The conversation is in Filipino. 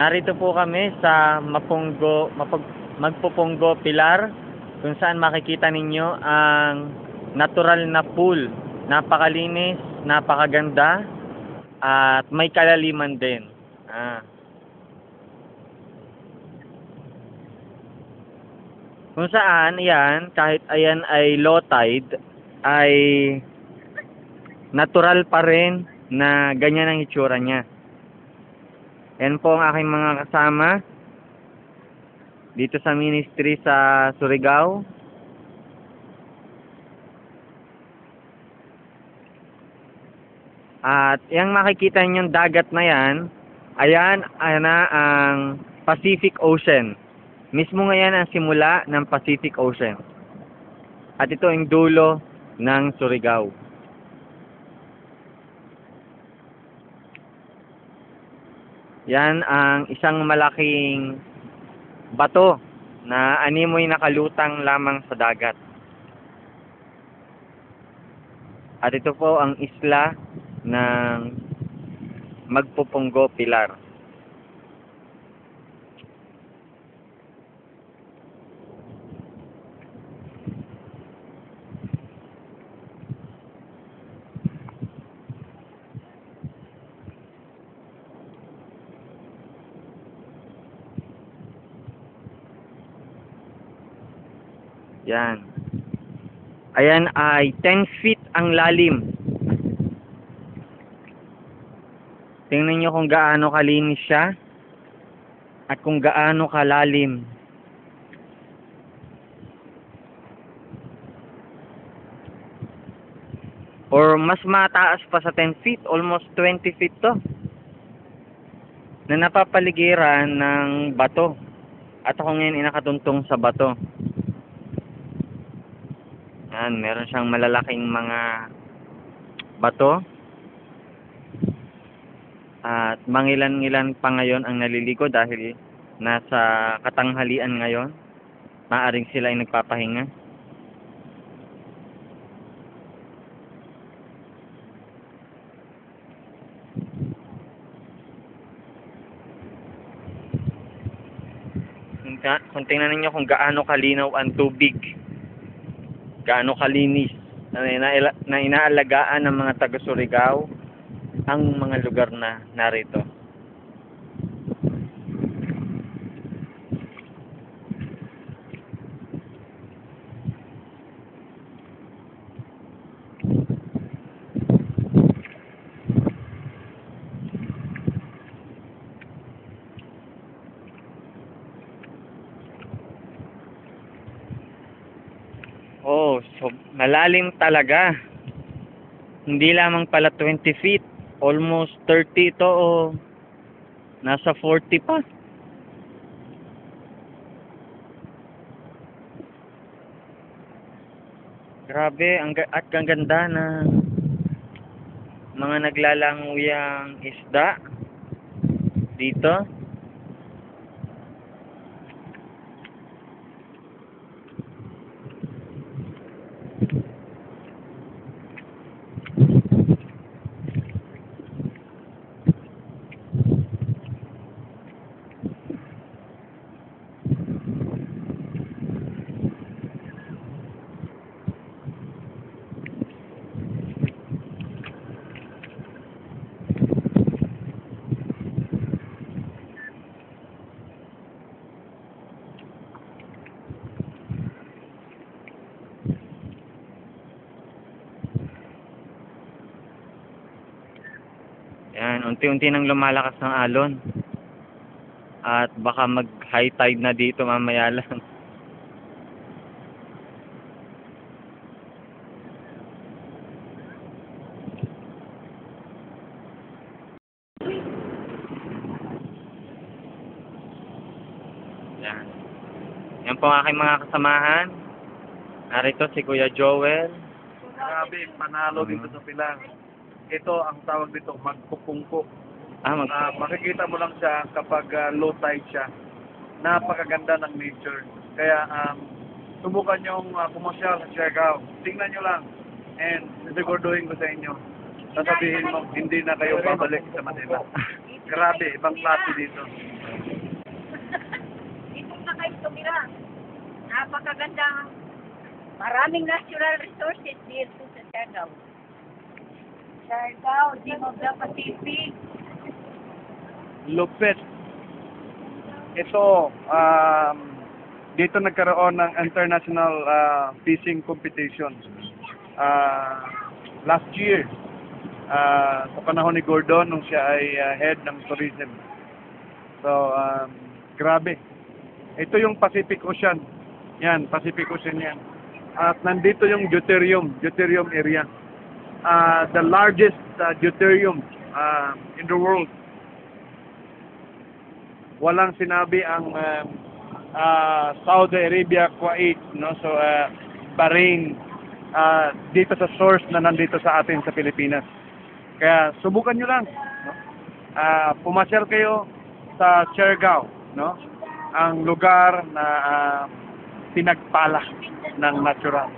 Narito po kami sa Magpupunggo Pilar, kung saan makikita ninyo ang natural na pool. Napakalinis, napakaganda, at may kalaliman din. Kung saan, yan, kahit ayan ay low tide, ay natural pa rin na ganyan ang itsura niya. Yan po ang aking mga kasama dito sa ministry sa Surigao. At yung makikita niyo yung dagat na yan, ayan na ang Pacific Ocean. Mismo ngayon ang simula ng Pacific Ocean. At ito ang dulo ng Surigao. Yan ang isang malaking bato na animoy nakalutang lamang sa dagat. At ito po ang isla ng Magpupunggo Pilar. Yan. Ayan ay 10 feet ang lalim. Tingnan nyo kung gaano kalinis siya at kung gaano kalalim. Or mas mataas pa sa 10 feet, almost 20 feet to, na napapaligiran ng bato. At ako ngayon inakatuntong sa bato. Yan, meron siyang malalaking mga bato. At mangilan-ngilan pa ngayon ang naliligo dahil nasa katanghalian ngayon. Maaring sila ay nagpapahinga. Kung tingnan ninyo kung gaano kalinaw ang tubig, gaano kalinis na inaalagaan ng mga taga Surigao ang mga lugar na narito. Oh, so malalim talaga. Hindi lamang pala 20 feet, almost 30 ito o nasa 40 pa. Grabe, at ang ganda na mga naglalanguyang isda dito. Yan, unti-unti nang lumalakas ng alon. At baka mag-high tide na dito mamaya lang. Yan. Yan po ang aking mga kasamahan. Narito si Kuya Joel. Grabe, panalo dito sa Pilar. Ito ang tawag dito, Magpupunggo. Makikita mo lang siya kapag low tide siya. Napakaganda ng nature. Kaya subukan niyong pumasyal sa Siargao. Tingnan niyo lang. And siguraduhin ko sa inyo. Sasabihin mo, hindi na kayo babalik sa Manila. Grabe, ibang klase dito. Dito na kayo tumira. Napakaganda. Maraming natural resources dito sa Siargao. Siargao, Gym of the Pacific. Lupit. Ito, dito nagkaroon ng international fishing competition. Last year, sa panahon ni Gordon, nung siya ay head ng tourism. So, grabe. Ito yung Pacific Ocean. Yan, Pacific Ocean yan. At nandito yung deuterium area. The largest deuterium in the world. Walang sinabi ang Saudi Arabia, Kuwait, no? So, Bahrain, dito sa source na nandito sa atin sa Pilipinas. Kaya subukan nyo lang. No? Pumasyal kayo sa Siargao, no? Ang lugar na pinagpala ng natural.